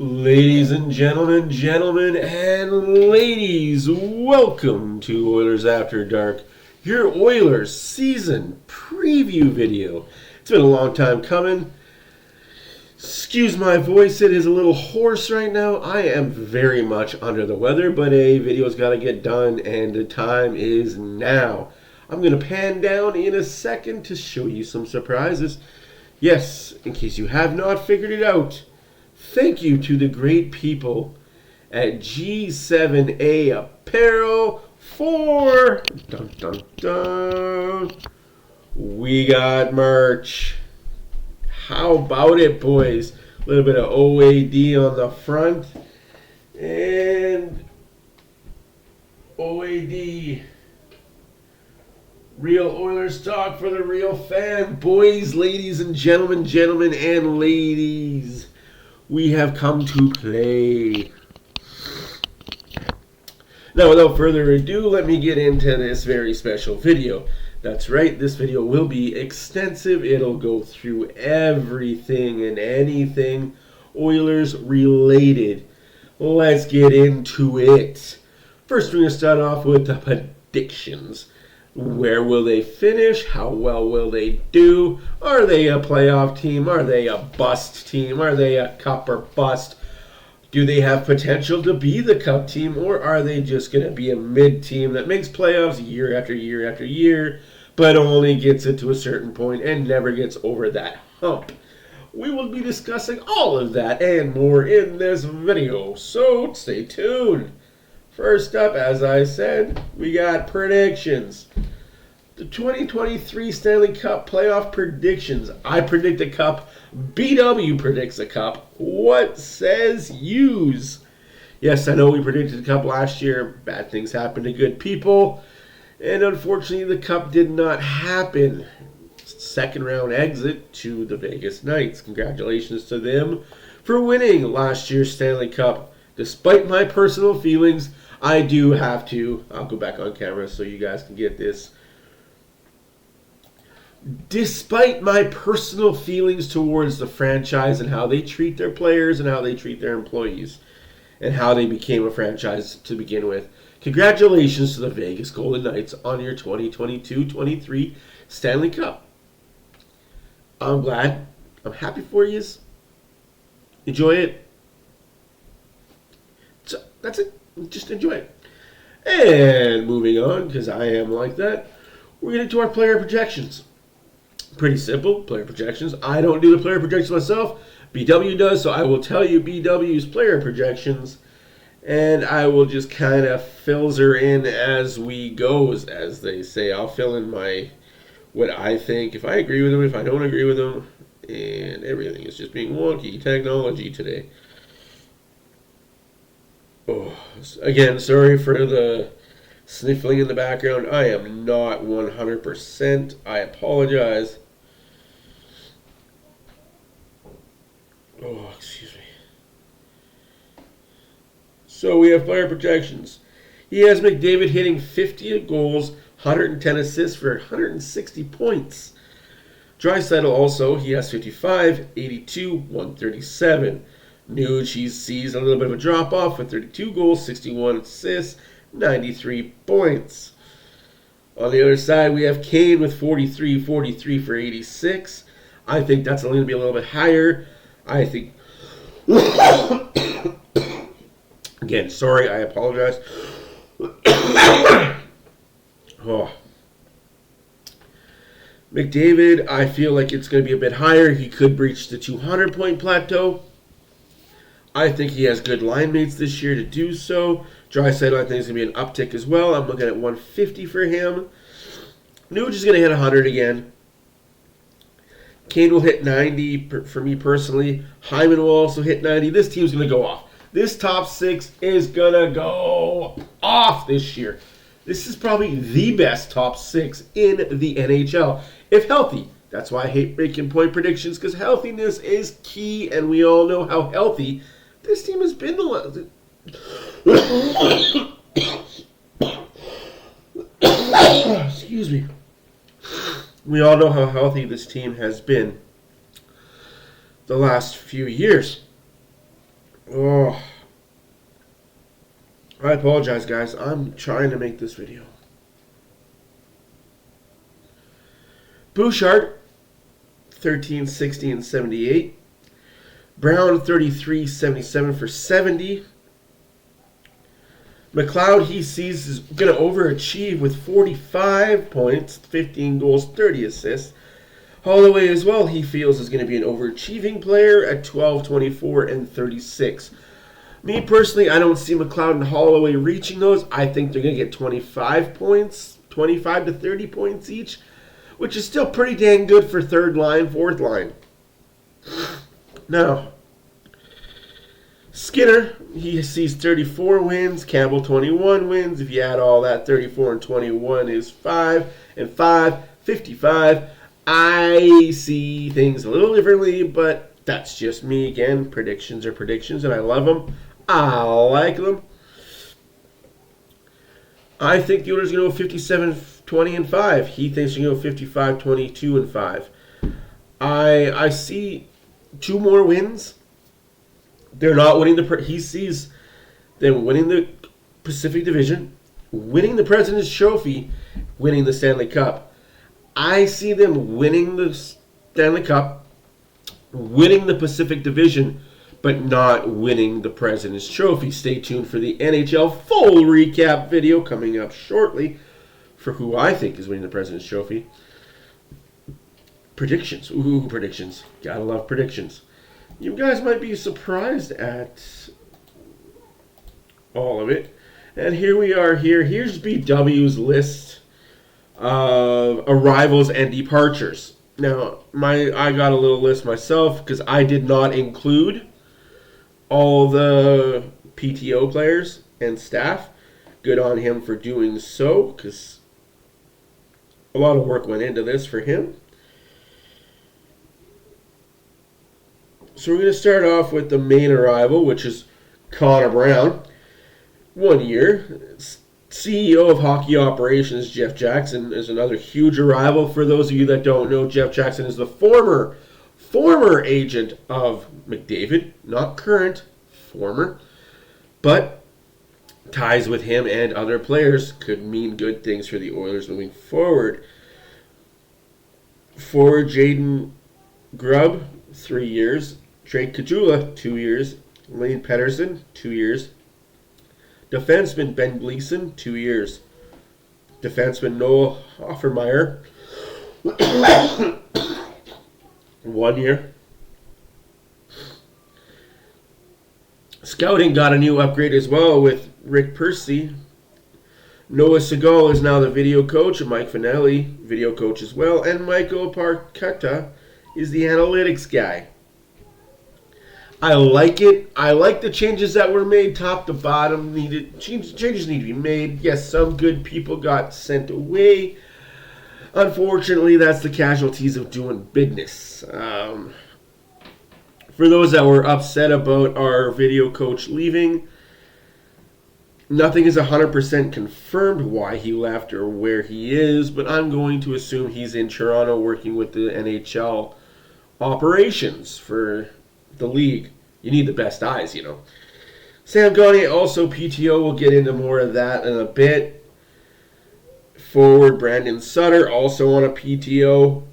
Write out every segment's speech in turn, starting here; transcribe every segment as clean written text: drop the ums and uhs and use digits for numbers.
Ladies and gentlemen and ladies, welcome to Oilers After Dark, your Oilers season preview video. It's been a long time coming. Excuse my voice, it is a little hoarse right now. I am very much under the weather, but a video's got to get done and the time is now. I'm going to pan down in a second to show you some surprises. Yes, in case you have not figured it out, thank you to the great people at G7A Apparel for we got merch. How about it, boys? A little bit of OAD on the front and OAD. Real Oilers talk for the real fan. Boys, ladies and gentlemen and ladies, we have come to play. Now, without further ado, let me get into this very special video. That's right, this video will be extensive. It'll go through everything and anything Oilers related. Let's get into it. First, we're going to start off with the predictions. Where will they finish? How well will they do? Are they a playoff team? Are they a bust team? Are they a cup or bust? Do they have potential to be the cup team? Or are they just going to be a mid team that makes playoffs year after year after year, but only gets it to a certain point and never gets over that hump? We will be discussing all of that and more in this video, so stay tuned. First up, as I said, we got predictions. The 2023 Stanley Cup playoff predictions. I predict a cup. BW predicts a cup. What says yous? Yes, I know we predicted a cup last year. Bad things happen to good people. And unfortunately, the cup did not happen. Second round exit to the Vegas Knights. Congratulations to them for winning last year's Stanley Cup. Despite my personal feelings, I do have to. I'll go back on camera so you guys can get this. Despite my personal feelings towards the franchise and how they treat their players and how they treat their employees and how they became a franchise to begin with, congratulations to the Vegas Golden Knights on your 2022-23 Stanley Cup. I'm glad. I'm happy for you. Enjoy it. So that's it. Just enjoy it. And moving on, because I am like that, we're getting to our player projections. Pretty simple, player projections. I don't do the player projections myself. BW does, so I will tell you BW's player projections, and I will just kind of filter in as we go, as they say. I'll fill in what I think, if I agree with them, if I don't agree with them, and everything is just being wonky technology today. Oh, again, sorry for the sniffling in the background. I am not 100%. I apologize. Oh, excuse me. So we have player projections. He has McDavid hitting 50 goals, 110 assists for 160 points. Draisaitl also, he has 55, 82, 137. Nuge, he sees a little bit of a drop-off with 32 goals, 61 assists, 93 points. On the other side, we have Kane with 43 for 86. I think that's going to be a little bit higher. I think... Again, sorry, I apologize. Oh. McDavid, I feel like it's going to be a bit higher. He could breach the 200-point plateau. I think he has good line mates this year to do so. Draisaitl, I think, is going to be an uptick as well. I'm looking at 150 for him. Nuge is going to hit 100 again. Kane will hit 90 for me personally. Hyman will also hit 90. This team's going to go off. This top six is going to go off this year. This is probably the best top six in the NHL, if healthy. That's why I hate making point predictions, because healthiness is key, and we all know how healthy this team has been. Excuse me. We all know how healthy this team has been the last few years. Oh, I apologize, guys. I'm trying to make this video. Bouchard, 13, 60, and 78. Brown, 33, 77 for 70. McLeod, he sees, is going to overachieve with 45 points, 15 goals, 30 assists. Holloway as well, he feels, is going to be an overachieving player at 12, 24, and 36. Me personally, I don't see McLeod and Holloway reaching those. I think they're going to get 25 points, 25 to 30 points each, which is still pretty dang good for third line, fourth line. Now, Skinner, he sees 34 wins. Campbell, 21 wins. If you add all that, 34 and 21 is 5 and 5, 55. I see things a little differently, but that's just me. Again, predictions are predictions, and I love them. I like them. I think the Oilers are going to go 57, 20, and 5. He thinks they're going to go 55, 22, and 5. I see 2 more wins. They're not winning he sees them winning the Pacific Division, winning the President's Trophy, winning the Stanley Cup. I see them winning the Stanley Cup, winning the Pacific Division, but not winning the President's Trophy. Stay tuned for the NHL full recap video coming up shortly for who I think is winning the President's Trophy. Predictions. Ooh, predictions. Gotta love predictions. You guys might be surprised at all of it. And here we are here. Here's BW's list of arrivals and departures. Now, I got a little list myself because I did not include all the PTO players and staff. Good on him for doing so because a lot of work went into this for him. So we're going to start off with the main arrival, which is Connor Brown. 1 year. CEO of Hockey Operations, Jeff Jackson, is another huge arrival. For those of you that don't know, Jeff Jackson is the former agent of McDavid. Not current, former. But ties with him and other players could mean good things for the Oilers moving forward. Forward Jaden Grubb, 3 years. Drake Kajula, 2 years. Lane Pedersen, 2 years. Defenseman Ben Gleason, 2 years. Defenseman Noah Offermeyer, 1 year. Scouting got a new upgrade as well with Rick Percy. Noah Segal is now the video coach, and Mike Finelli, video coach as well. And Michael Parketta is the analytics guy. I like it. I like the changes that were made top to bottom. Changes need to be made. Yes, some good people got sent away. Unfortunately, that's the casualties of doing business. For those that were upset about our video coach leaving, nothing is 100% confirmed why he left or where he is, but I'm going to assume he's in Toronto working with the NHL operations for the league. You need the best eyes, you know. Sam Gagner, also PTO. We'll get into more of that in a bit. Forward Brandon Sutter, also on a PTO.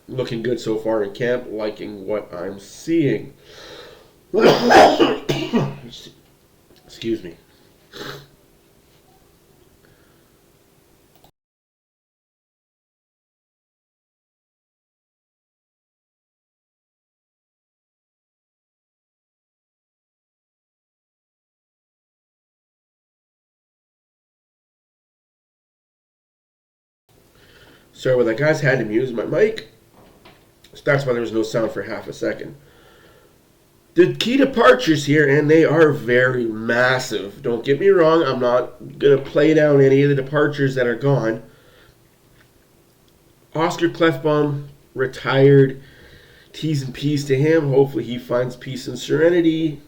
Looking good so far in camp. Liking what I'm seeing. Excuse me. Sorry about that, guys. Had to mute my mic. So that's why there was no sound for half a second. The key departures here, and they are very massive. Don't get me wrong. I'm not going to play down any of the departures that are gone. Oscar Klefbom retired. T's and P's to him. Hopefully he finds peace and serenity.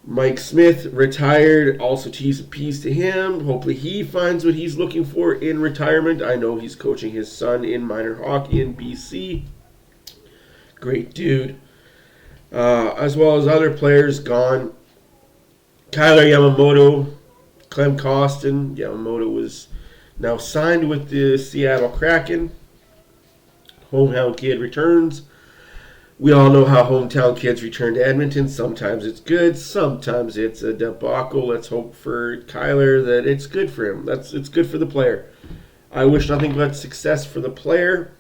Mike Smith retired, also T's and P's to him. Hopefully he finds what he's looking for in retirement. I know he's coaching his son in minor hockey in BC. Great dude. as well as other players gone. Kyler Yamamoto, Clem Costin. Yamamoto was now signed with the Seattle Kraken. Hometown kid returns. We all know how hometown kids return to Edmonton. Sometimes it's good, sometimes it's a debacle. Let's hope for Kyler that it's good for him. It's good for the player. I wish nothing but success for the player,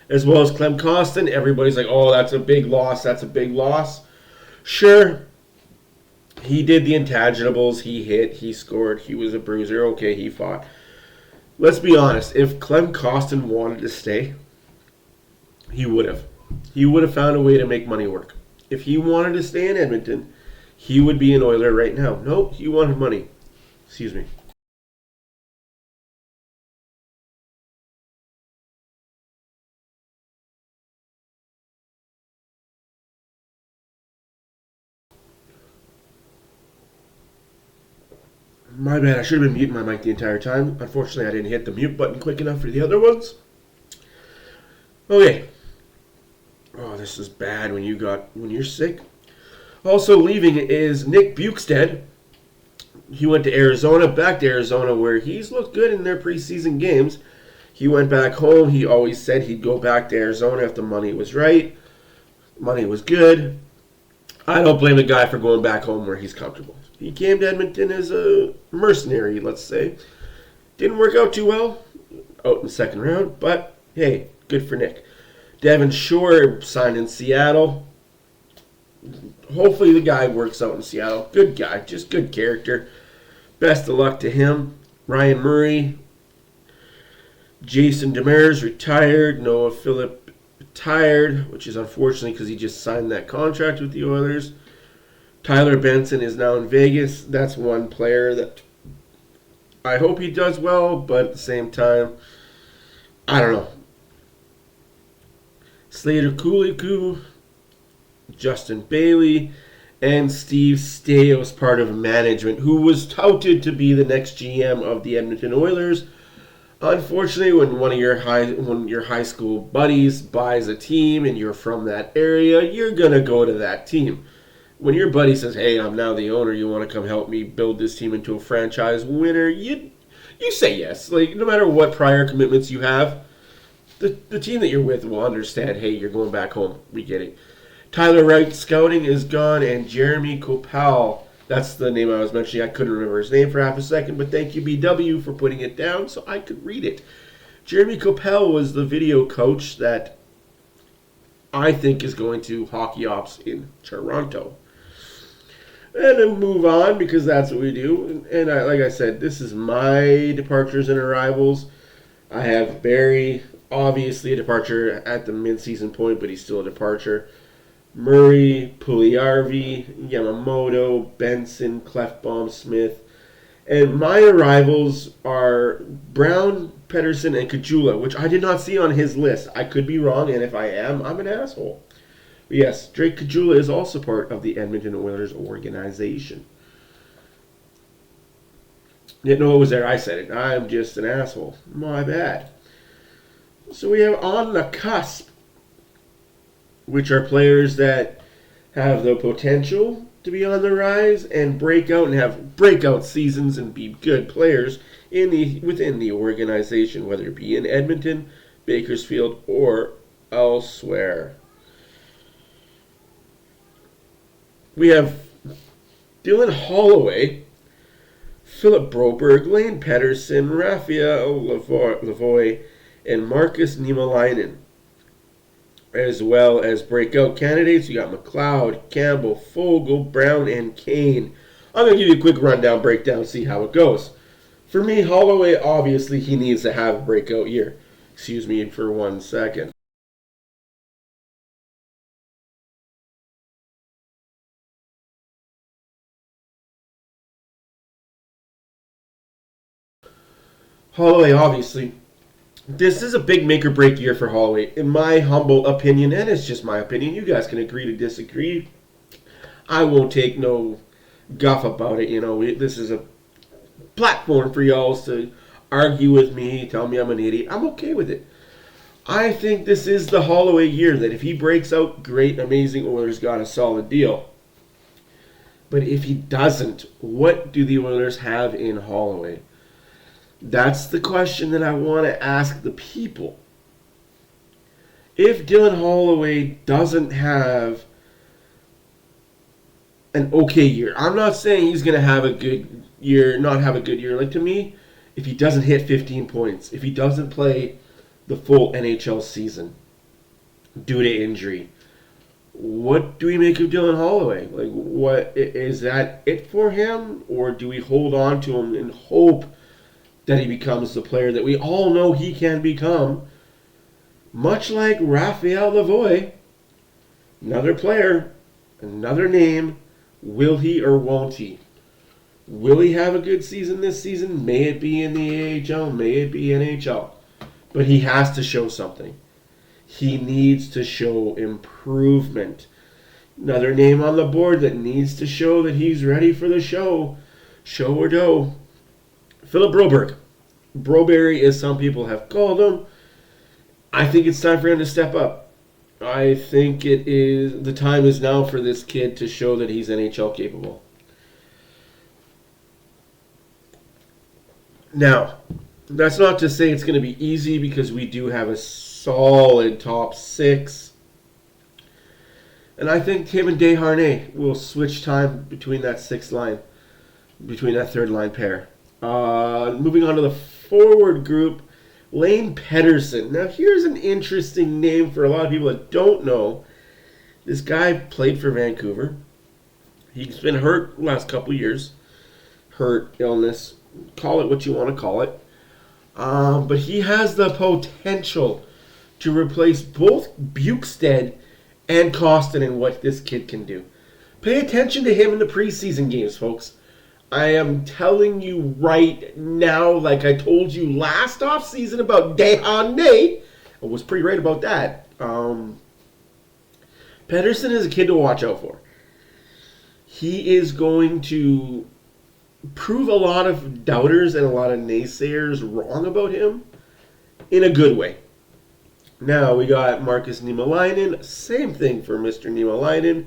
as well as Clem Costin. Everybody's like, oh, that's a big loss. That's a big loss. Sure, he did the intangibles. He hit, he scored, he was a bruiser. Okay, he fought. Let's be honest. If Clem Costin wanted to stay, he would have. He would have found a way to make money work. If he wanted to stay in Edmonton, he would be an Oiler right now. Nope, he wanted money. Excuse me. My bad, I should have been muting my mic the entire time. Unfortunately, I didn't hit the mute button quick enough for the other ones. Okay. Oh, this is bad when you're sick. Also leaving is Nick Bukestad. He went to Arizona, back to Arizona, where he's looked good in their preseason games. He went back home. He always said he'd go back to Arizona if the money was right. Money was good. I don't blame the guy for going back home where he's comfortable. He came to Edmonton as a mercenary, let's say. Didn't work out too well out in the second round, but hey, good for Nick. Devin Shore signed in Seattle. Hopefully the guy works out in Seattle. Good guy, just good character. Best of luck to him. Ryan Murray. Jason Demers retired. Noah Phillip retired, which is unfortunately because he just signed that contract with the Oilers. Tyler Benson is now in Vegas. That's one player that I hope he does well, but at the same time, I don't know. Slater Kuliku, Justin Bailey, and Steve Staios, part of management, who was touted to be the next GM of the Edmonton Oilers. Unfortunately, when one of your high school buddies buys a team and you're from that area, you're gonna go to that team. When your buddy says, "Hey, I'm now the owner. You want to come help me build this team into a franchise winner?" You say yes. Like, no matter what prior commitments you have, the team that you're with will understand. Hey, you're going back home. We get it. Tyler Wright scouting is gone, and Jeremy Kopal. That's the name I was mentioning. I couldn't remember his name for half a second, but thank you, BW, for putting it down so I could read it. Jeremy Kopal was the video coach that I think is going to hockey ops in Toronto. And then move on, because that's what we do. And like I said, this is my departures and arrivals. I have Barry, obviously a departure at the mid-season point, but he's still a departure. Murray, Puliarvi, Yamamoto, Benson, Clefbaum, Smith. And my arrivals are Brown, Pedersen, and Kajula, which I did not see on his list. I could be wrong, and if I am, I'm an asshole. But yes, Drake Kajula is also part of the Edmonton Oilers organization. Didn't know it was there. I said it. I'm just an asshole. My bad. So we have on the cusp, which are players that have the potential to be on the rise and break out and have breakout seasons and be good players within the organization, whether it be in Edmonton, Bakersfield, or elsewhere. We have Dylan Holloway, Philip Broberg, Lane Pedersen, Raphael Lavoie, and Marcus Niemelainen. As well as breakout candidates, you got McLeod, Campbell, Fogle, Brown, and Kane. I'm going to give you a quick rundown, breakdown, see how it goes. For me, Holloway, obviously, he needs to have a breakout year. Excuse me for 1 second. Holloway, obviously, this is a big make or break year for Holloway, in my humble opinion, and it's just my opinion. You guys can agree to disagree. I won't take no guff about it. This is a platform for y'all to argue with me, tell me I'm an idiot. I'm okay with it. I think this is the Holloway year, that if he breaks out, great, amazing, Oilers got a solid deal. But if he doesn't, what do the Oilers have in Holloway? That's the question that I want to ask the people. If Dylan Holloway doesn't have an okay year, I'm not saying he's going to have a good year, not have a good year. Like, to me, if he doesn't hit 15 points, if he doesn't play the full NHL season due to injury, what do we make of Dylan Holloway? Like, what is that it for him, or do we hold on to him and hope that he becomes the player that we all know he can become? Much like Raphael Lavoie, another player, another name. Will he or won't he? Will he have a good season this season? May it be in the AHL, may it be NHL. But he has to show something. He needs to show improvement. Another name on the board that needs to show that he's ready for the show. Show or dough. Philip Broberg. Broberry, as some people have called him. I think it's time for him to step up. I think the time is now for this kid to show that he's NHL capable. Now, that's not to say it's going to be easy, because we do have a solid top six. And I think him and Desharnais will switch time between that sixth line, between that third line pair. Moving on to the forward group, Lane Pedersen. Now, here's an interesting name for a lot of people that don't know. This guy played for Vancouver. He's been hurt the last couple years. Hurt, illness, call it what you want to call it. But he has the potential to replace both Bukestad and Costin in what this kid can do. Pay attention to him in the preseason games, folks. I am telling you right now, like I told you last offseason about Desharnais, I was pretty right about that. Pedersen is a kid to watch out for. He is going to prove a lot of doubters and a lot of naysayers wrong about him in a good way. Now we got Markus Niemelainen. Same thing for Mr. Niemelainen.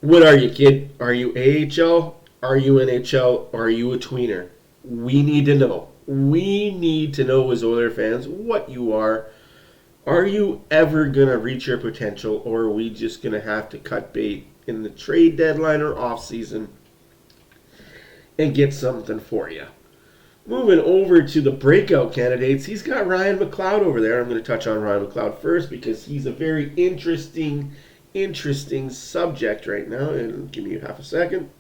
What are you, kid? Are you AHL? Are you NHL? Are you a tweener? We need to know. We need to know as Oiler fans what you are. Are you ever going to reach your potential, or are we just going to have to cut bait in the trade deadline or off season and get something for you? Moving over to the breakout candidates, he's got Ryan McLeod over there. I'm going to touch on Ryan McLeod first because he's a very interesting subject right now. And give me half a second.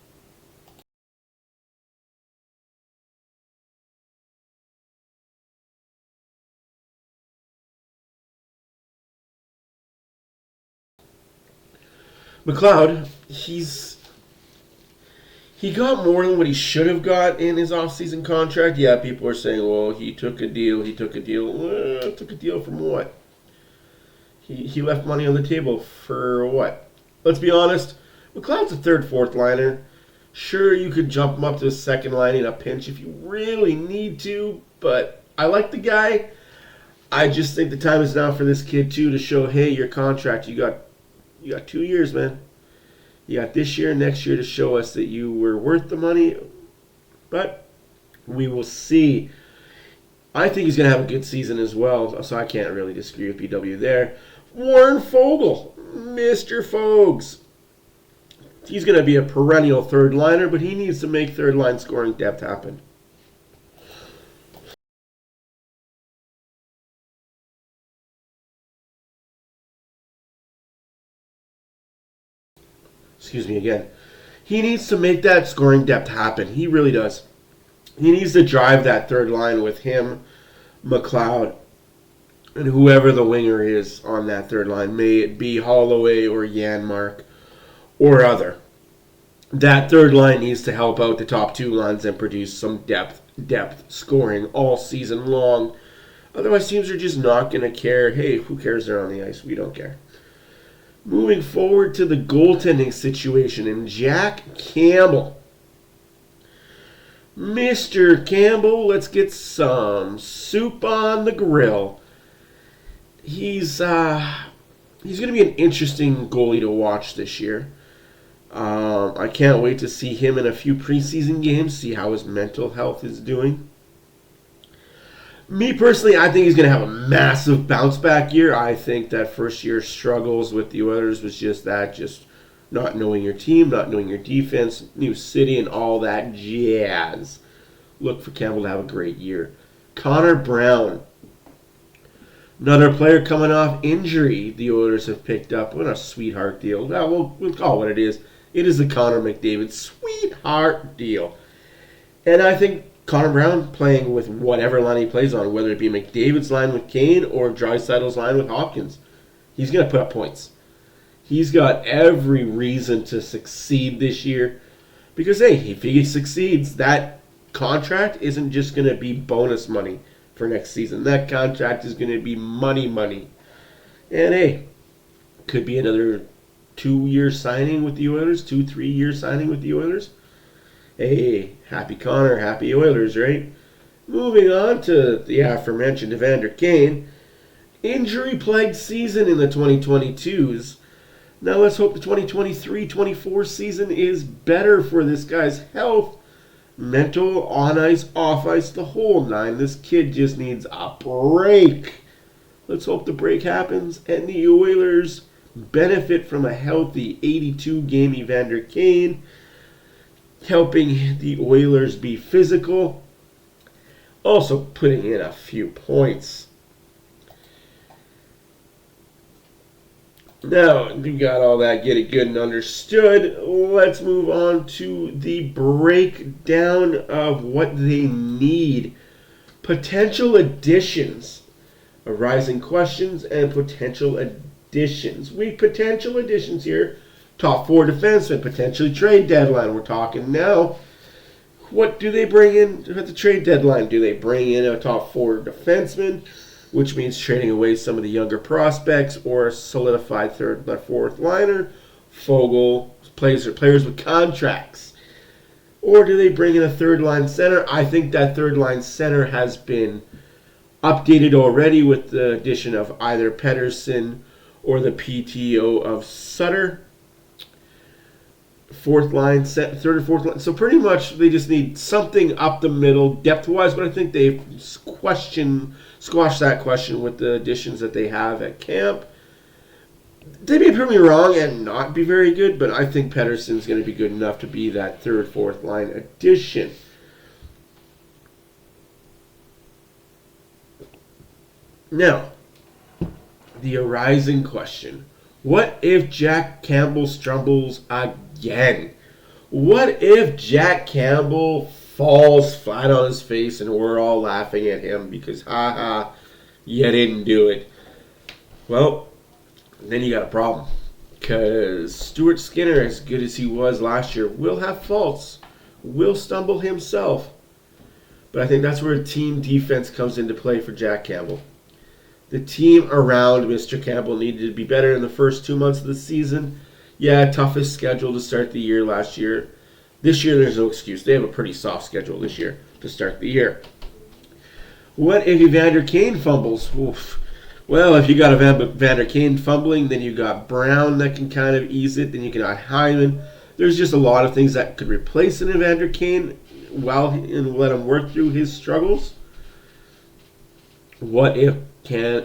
McLeod, he got more than what he should have got in his offseason contract. Yeah, people are saying, well, he took a deal. Took a deal from what? He left money on the table for what? Let's be honest. McLeod's a third, fourth liner. Sure, you could jump him up to a second line in a pinch if you really need to, but I like the guy. I just think the time is now for this kid, too, to show, hey, your contract, you got 2 years, man. You got this year and next year to show us that you were worth the money. But we will see. I think he's going to have a good season as well, so I can't really disagree with BW there. Warren Fogle, Mr. Fogs. He's going to be a perennial third liner, but he needs to make third line scoring depth happen. Excuse me again. He needs to make that scoring depth happen. He really does. He needs to drive that third line with him, McLeod, and whoever the winger is on that third line. May it be Holloway or Janmark or other. That third line needs to help out the top two lines and produce some depth scoring all season long. Otherwise, teams are just not going to care. Hey, who cares they're on the ice? We don't care. Moving forward to the goaltending situation, and Jack Campbell. Mr. Campbell, let's get some soup on the grill. he's going to be an interesting goalie to watch this year. I can't wait to see him in a few preseason games, see how his mental health is doing. Me personally, I think he's going to have a massive bounce back year. I think that first year struggles with the Oilers was just not knowing your team, not knowing your defense, new city, and all that jazz. Look for Campbell to have a great year. Connor Brown, another player coming off injury the Oilers have picked up. What a sweetheart deal. We'll call it what it is. It is the Connor McDavid sweetheart deal. And I think Connor Brown playing with whatever line he plays on, whether it be McDavid's line with Kane or Draisaitl's line with Hopkins, he's going to put up points. He's got every reason to succeed this year because, hey, if he succeeds, that contract isn't just going to be bonus money for next season. That contract is going to be money. And, hey, could be another 2-year signing with the Oilers, 3-year signing with the Oilers. Hey, happy Connor, happy Oilers, right? Moving on to the aforementioned Evander Kane. Injury-plagued season in the 2022s. Now let's hope the 2023-24 season is better for this guy's health. Mental, on ice, off ice, the whole nine. This kid just needs a break. Let's hope the break happens and the Oilers benefit from a healthy 82-game Evander Kane, helping the Oilers be physical, also putting in a few points. Now, you got all that, get it good and understood. Let's move on to the breakdown of what they need. Potential additions, arising questions, and potential additions. Potential additions here. Top 4 defensemen, potentially trade deadline. We're talking now. What do they bring in at the trade deadline? Do they bring in a top 4 defenseman, which means trading away some of the younger prospects, or a solidified third or fourth liner? Fogle, players with contracts. Or do they bring in a third line center? I think that third line center has been updated already with the addition of either Pettersson or the PTO of Sutter. Third or fourth line. So pretty much they just need something up the middle depth-wise, but I think they've squashed that question with the additions that they have at camp. They may prove me wrong and not be very good, but I think Pettersson's going to be good enough to be that third, fourth line addition. Now, the arising question. What if Jack Campbell stumbles again? What if Jack Campbell falls flat on his face and we're all laughing at him because, you didn't do it? Well, then you got a problem. Because Stuart Skinner, as good as he was last year, will have faults, will stumble himself. But I think that's where team defense comes into play for Jack Campbell. The team around Mr. Campbell needed to be better in the first 2 months of the season. Yeah, toughest schedule to start the year last year. This year, there's no excuse. They have a pretty soft schedule this year to start the year. What if Evander Kane fumbles? Oof. Well, if you got Evander Kane fumbling, then you got Brown that can kind of ease it. Then you got Hyman. There's just a lot of things that could replace an Evander Kane and let him work through his struggles. What if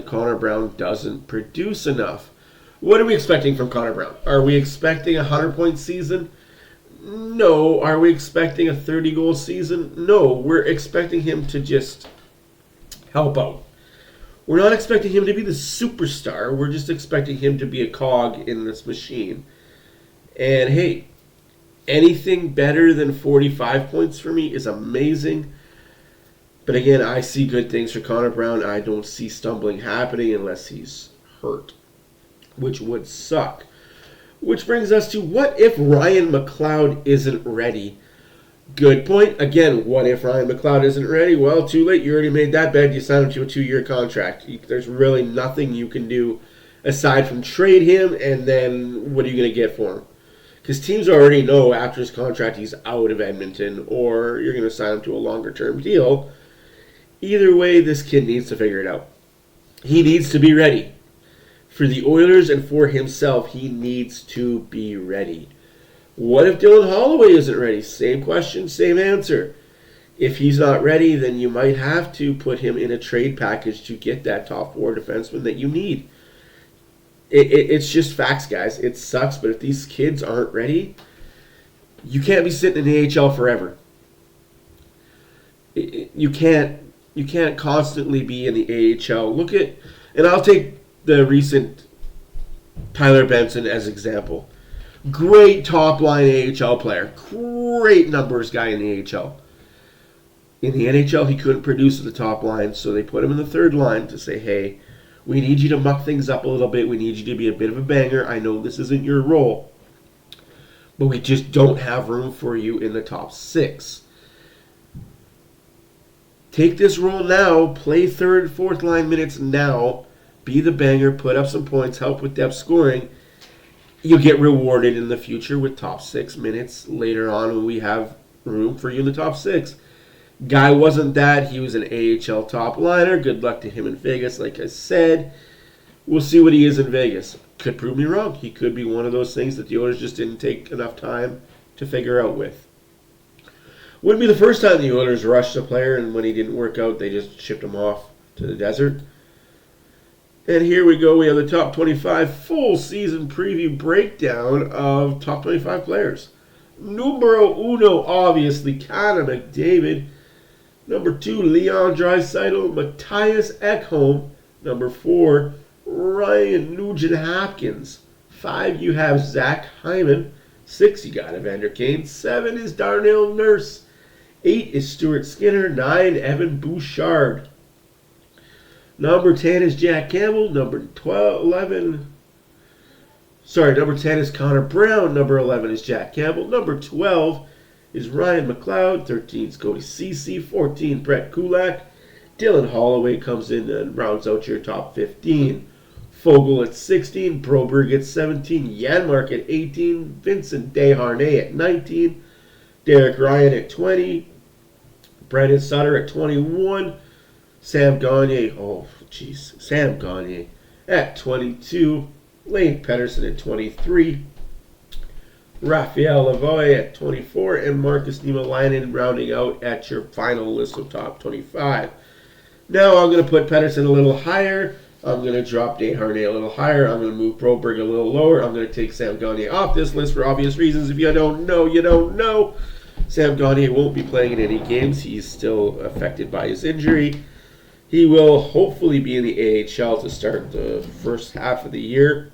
Connor Brown doesn't produce enough? What are we expecting from Connor Brown? Are we expecting a 100-point season? No. Are we expecting a 30-goal season? No. We're expecting him to just help out. We're not expecting him to be the superstar. We're just expecting him to be a cog in this machine. And hey, anything better than 45 points for me is amazing. But again, I see good things for Connor Brown. I don't see stumbling happening unless he's hurt, which would suck. Which brings us to, what if Ryan McLeod isn't ready? Good point. Again, what if Ryan McLeod isn't ready? Well, too late. You already made that bet. You signed him to a 2-year contract. There's really nothing you can do aside from trade him, and then what are you going to get for him? Because teams already know after his contract he's out of Edmonton, or you're going to sign him to a longer-term deal. Either way, this kid needs to figure it out. He needs to be ready. For the Oilers and for himself, he needs to be ready. What if Dylan Holloway isn't ready? Same question, same answer. If he's not ready, then you might have to put him in a trade package to get that top 4 defenseman that you need. It's just facts, guys. It sucks, but if these kids aren't ready, you can't be sitting in the AHL forever. You can't constantly be in the AHL. Look at, and I'll take the recent Tyler Benson as example. Great top line AHL player. Great numbers guy in the AHL. In the NHL, he couldn't produce at the top line, so they put him in the third line to say, hey, we need you to muck things up a little bit. We need you to be a bit of a banger. I know this isn't your role, but we just don't have room for you in the top 6. Take this role now. Play third, fourth line minutes now. Be the banger. Put up some points. Help with depth scoring. You'll get rewarded in the future with top 6 minutes later on when we have room for you in the top 6. Guy wasn't that. He was an AHL top liner. Good luck to him in Vegas, like I said. We'll see what he is in Vegas. Could prove me wrong. He could be one of those things that the Oilers just didn't take enough time to figure out with. Wouldn't be the first time the Oilers rushed a player, and when he didn't work out, they just shipped him off to the desert. And here we go. We have the top 25 full season preview breakdown of top 25 players. Numero uno, obviously, Connor McDavid. Number 2, Leon Draisaitl, Matthias Ekholm. Number 4, Ryan Nugent-Hopkins. 5, you have Zach Hyman. 6, you got Evander Kane. 7 is Darnell Nurse. 8 is Stuart Skinner. 9, Evan Bouchard. Number 10 is Jack Campbell. Number 10 is Connor Brown. Number 11 is Jack Campbell. Number 12 is Ryan McLeod. 13 is Cody Ceci. 14, Brett Kulak. Dylan Holloway comes in and rounds out your top 15. Fogle at 16. Broberg at 17. Janmark at 18. Vincent Desharnais at 19. Derek Ryan at 20. Brandon Sutter at 21. Sam Gagner at 22. Lane Pedersen at 23. Raphael Lavoie at 24. And Marcus Niemelainen rounding out at your final list of top 25. Now I'm going to put Pedersen a little higher. I'm going to drop Desharnais a little higher. I'm going to move Broberg a little lower. I'm going to take Sam Gagner off this list for obvious reasons. If you don't know, you don't know. Sam Gagner won't be playing in any games. He's still affected by his injury. He will hopefully be in the AHL to start the first half of the year.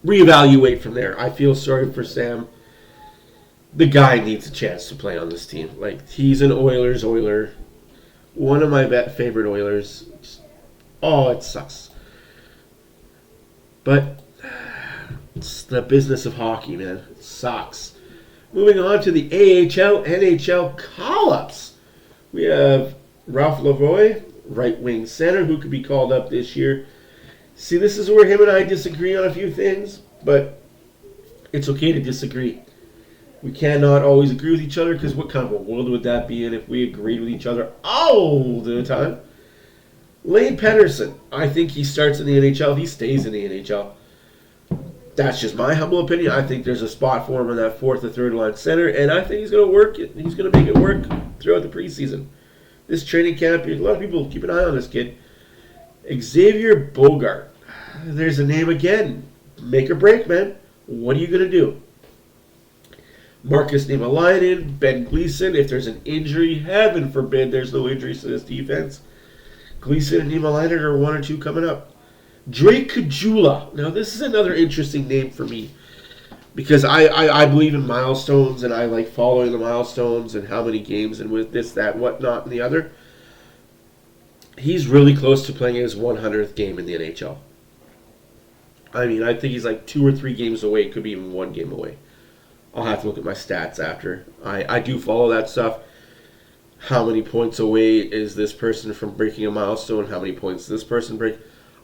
Reevaluate from there. I feel sorry for Sam. The guy needs a chance to play on this team. Like, he's an Oiler. One of my favorite Oilers. Oh, it sucks. But it's the business of hockey, man. It sucks. Moving on to the AHL-NHL call-ups. We have Ralph Lavoie, right-wing center, who could be called up this year. See, this is where him and I disagree on a few things, but it's okay to disagree. We cannot always agree with each other, because what kind of a world would that be in if we agreed with each other all the time? Lane Pedersen, I think he starts in the NHL. He stays in the NHL. That's just my humble opinion. I think there's a spot for him on that fourth or third line center, and I think he's going to work it. He's going to make it work throughout the preseason. This training camp, a lot of people keep an eye on this kid. Xavier Bogart. There's a name again. Make or break, man. What are you going to do? Marcus Niemelainen, Ben Gleason. If there's an injury, heaven forbid there's no injuries to this defense. Gleason and Niemelainen are 1 or 2 coming up. Drake Caggiula. Now, this is another interesting name for me because I believe in milestones, and I like following the milestones and how many games and with this, that, whatnot, and the other. He's really close to playing his 100th game in the NHL. I mean, I think he's like 2 or 3 games away. Could be even 1 game away. I'll have to look at my stats after. I do follow that stuff. How many points away is this person from breaking a milestone? How many points does this person break?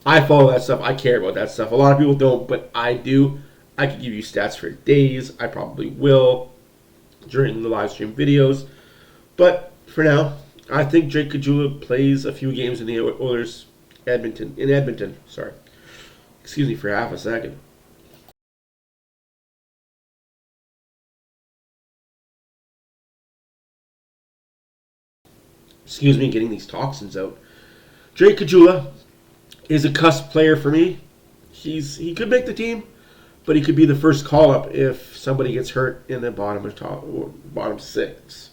I follow that stuff. I care about that stuff. A lot of people don't, but I do. I could give you stats for days. I probably will during the live stream videos. But for now, I think Drake Caggiula plays a few games in the Oilers Edmonton. Sorry. Excuse me for half a second. Excuse me, getting these toxins out. Drake Caggiula is a cusp player for me. He could make the team, but he could be the first call-up if somebody gets hurt in the bottom six.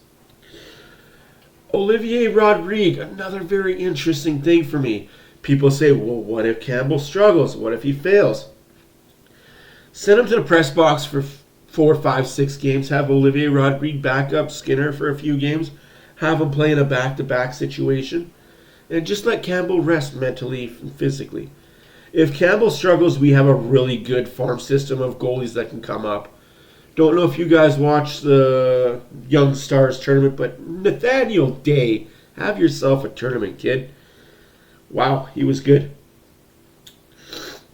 Olivier Rodrigue, another very interesting thing for me. People say, well, what if Campbell struggles? What if he fails? Send him to the press box for 4, 5, 6 games. Have Olivier Rodrigue back up Skinner for a few games. Have him play in a back-to-back situation. And just let Campbell rest mentally and physically. If Campbell struggles, we have a really good farm system of goalies that can come up. Don't know if you guys watch the Young Stars tournament, but Nathaniel Day, have yourself a tournament, kid. Wow, he was good.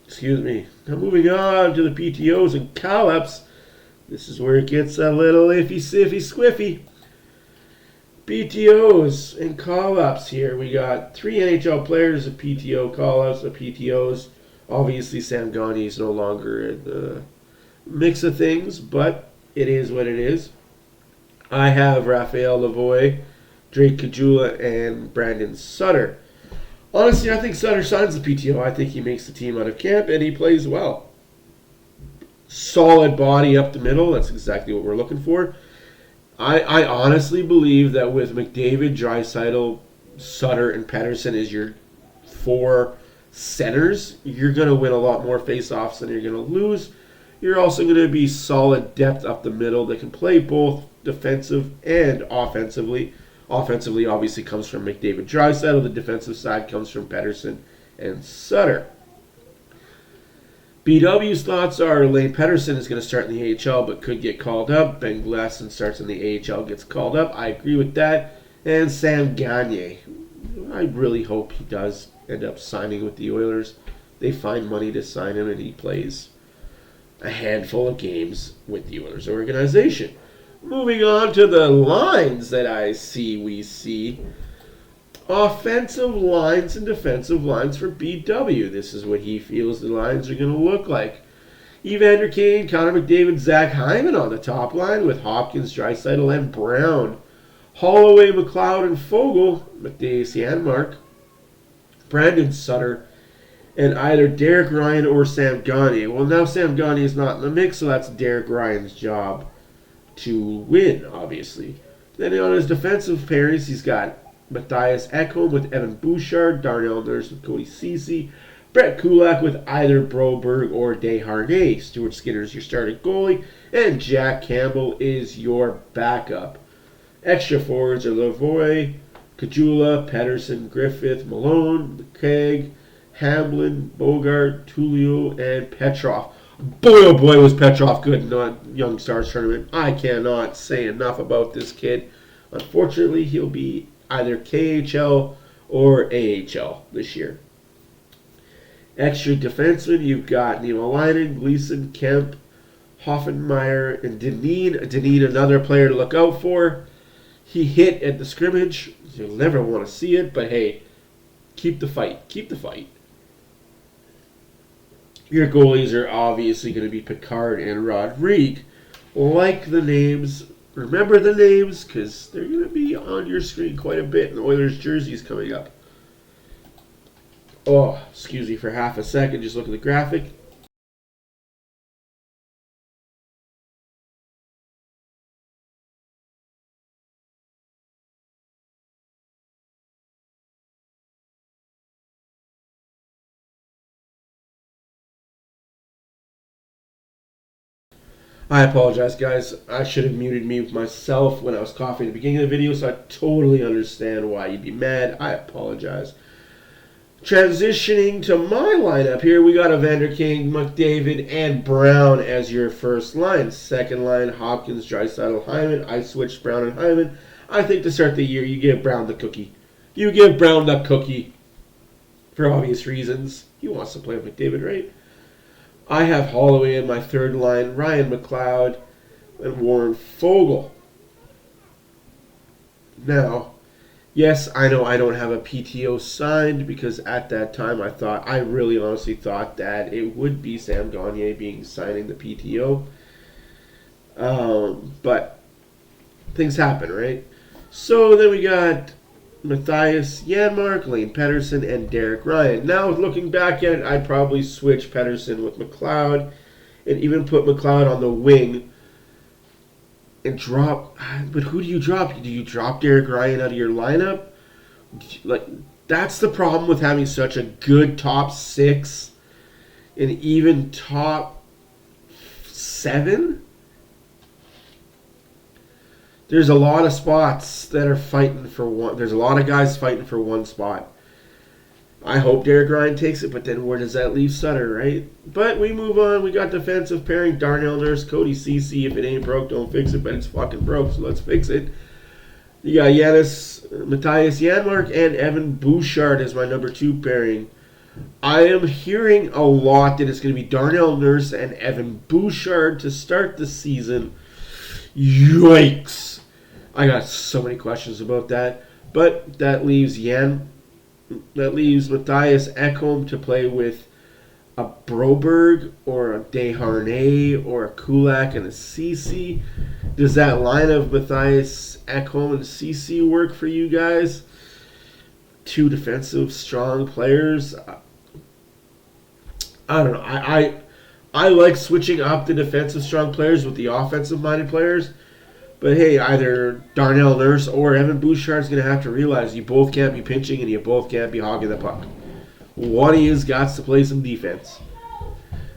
Excuse me. Now moving on to the PTOs and CallUps. This is where it gets a little iffy, siffy, squiffy. PTOs and call-ups here. We got 3 NHL players, a PTO call-ups, a PTOs. Obviously, Sam Gagner is no longer in the mix of things, but it is what it is. I have Raphael Lavoie, Drake Caggiula, and Brandon Sutter. Honestly, I think Sutter signs the PTO. I think he makes the team out of camp, and he plays well. Solid body up the middle. That's exactly what we're looking for. I honestly believe that with McDavid, Draisaitl, Sutter, and Pettersson as your 4 centers, you're going to win a lot more face-offs than you're going to lose. You're also going to be solid depth up the middle that can play both defensive and offensively. Offensively, obviously, comes from McDavid, Draisaitl. The defensive side comes from Pettersson and Sutter. BW's thoughts are Lane Pettersson is going to start in the AHL but could get called up. Ben Glasson starts in the AHL, gets called up. I agree with that. And Sam Gagner. I really hope he does end up signing with the Oilers. They find money to sign him and he plays a handful of games with the Oilers organization. Moving on to the lines that we see. Offensive lines and defensive lines for BW. This is what he feels the lines are going to look like. Evander Kane, Connor McDavid, Zach Hyman on the top line with Hopkins, Draisaitl, and Brown. Holloway, McLeod, and Fogle, Mathias Janmark, Brandon Sutter, and either Derek Ryan or Sam Gagner. Well, now Sam Gagner is not in the mix, so that's Derek Ryan's job to win, obviously. Then on his defensive pairings, he's got Matthias Ekholm with Evan Bouchard, Darnell Nurse with Cody Ceci, Brett Kulak with either Broberg or Desharnais. Stuart Skinner is your starting goalie, and Jack Campbell is your backup. Extra forwards are Lavoie, Caggiula, Pettersson, Griffith, Malone, McKegg, Hamblin, Bogart, Tullio, and Petrov. Boy, oh boy, was Petrov good in the Young Stars tournament. I cannot say enough about this kid. Unfortunately, he'll be either KHL or AHL this year. Extra defensemen, you've got Niemelainen, Gleason, Kemp, Hoffenmeyer, and Dineen. Dineen, another player to look out for. He hit at the scrimmage. You'll never want to see it, but hey, keep the fight. Keep the fight. Your goalies are obviously going to be Picard and Rodrigue. Like the names, remember the names, because they're going to be on your screen quite a bit in Oilers jerseys coming up. Oh, excuse me for half a second. Just look at the graphic. I apologize, guys. I should have muted me myself when I was coughing at the beginning of the video, so I totally understand why you'd be mad. I apologize. Transitioning to my lineup here, we got Evander Kane, McDavid, and Brown as your first line. Second line, Hopkins, Draisaitl, Hyman. I switched Brown and Hyman. I think to start the year, you give Brown the cookie. You give Brown the cookie for obvious reasons. He wants to play with McDavid, right? I have Holloway in my third line, Ryan McLeod, and Warren Fogle. Now, Yes, I know I don't have a PTO signed because at that time I really honestly thought that it would be Sam Gagner signing the PTO. But things happen, right? So then we got Matthias Janmark, Lane Pedersen, and Derek Ryan. Now, looking back at it, I'd probably switch Pedersen with McLeod and even put McLeod on the wing and drop. But who do you drop? Do you drop Derek Ryan out of your lineup? Like, that's the problem with having such a good top 6 and even top 7. There's a lot of spots that are fighting for one. There's a lot of guys fighting for one spot. I hope Derek Ryan takes it, but then where does that leave Sutter, right? But we move on. We got defensive pairing, Darnell Nurse, Cody Ceci. If it ain't broke, don't fix it, but it's fucking broke, so let's fix it. You got Matthias Janmark and Evan Bouchard as my number 2 pairing. I am hearing a lot that it's going to be Darnell Nurse and Evan Bouchard to start the season. Yikes. I got so many questions about that. But that leaves Matthias Ekholm to play with a Broberg or a Desharnais or a Kulak and a Ceci. Does that line of Matthias Ekholm and Ceci work for you guys? 2 defensive, strong players. I don't know. I like switching up the defensive strong players with the offensive-minded players. But hey, either Darnell Nurse or Evan Bouchard is going to have to realize you both can't be pinching and you both can't be hogging the puck. One of you's got to play some defense.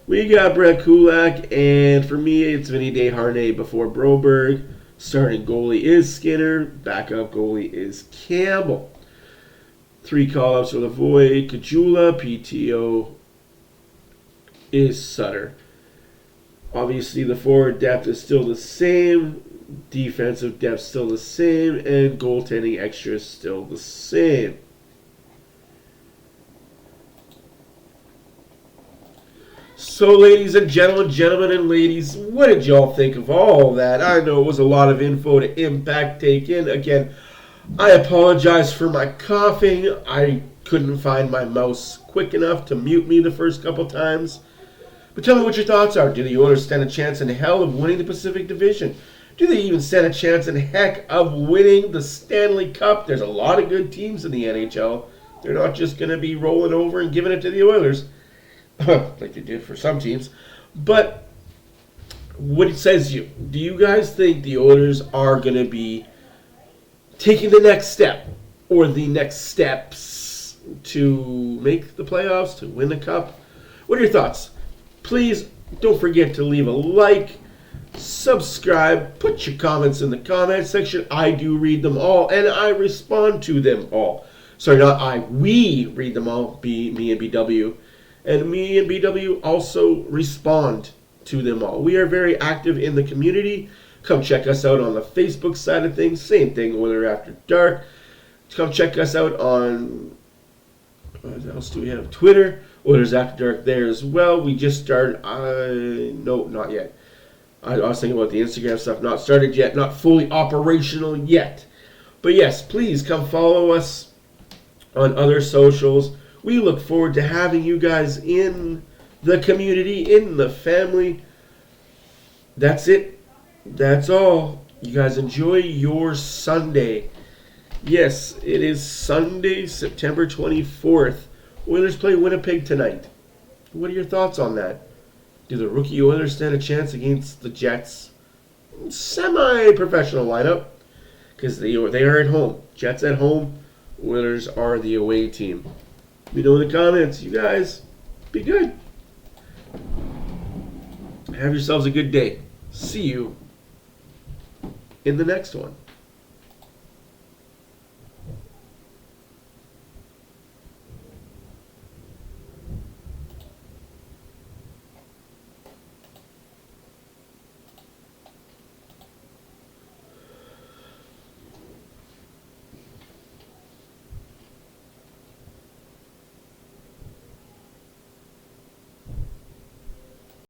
We got Brett Kulak, and for me, it's Vinny Desharnais before Broberg. Starting goalie is Skinner. Backup goalie is Campbell. 3 call-ups for the Void. Kajula, PTO is Sutter. Obviously, the forward depth is still the same. Defensive depth still the same, and goaltending extras still the same. So, ladies and gentlemen and ladies, what did y'all think of all that? I know it was a lot of info to take in. Again, I apologize for my coughing. I couldn't find my mouse quick enough to mute me the first couple times. But tell me what your thoughts are. Do the Oilers stand a chance in hell of winning the Pacific Division? Do they even stand a chance in heck of winning the Stanley Cup? There's a lot of good teams in the NHL. They're not just going to be rolling over and giving it to the Oilers, like they did for some teams. But what says you? Do you guys think the Oilers are going to be taking the next step or the next steps to make the playoffs, to win the Cup? What are your thoughts? Please don't forget to leave a like, subscribe, put your comments in the comment section. I do read them all, and I respond to them all. Sorry, not I. We read them all, me and BW. And me and BW also respond to them all. We are very active in the community. Come check us out on the Facebook side of things. Same thing, Oilers After Dark. Come check us out on, what else do we have? Twitter. Oilers After Dark there as well. We just started, no, not yet. I was thinking about the Instagram stuff. Not started yet. Not fully operational yet. But yes, please come follow us on other socials. We look forward to having you guys in the community, in the family. That's it. That's all. You guys enjoy your Sunday. Yes, it is Sunday, September 24th. Oilers play Winnipeg tonight. What are your thoughts on that? Do the rookie Oilers stand a chance against the Jets? Semi-professional lineup, because they are at home. Jets at home. Oilers are the away team. Let me know in the comments. You guys, be good. Have yourselves a good day. See you in the next one.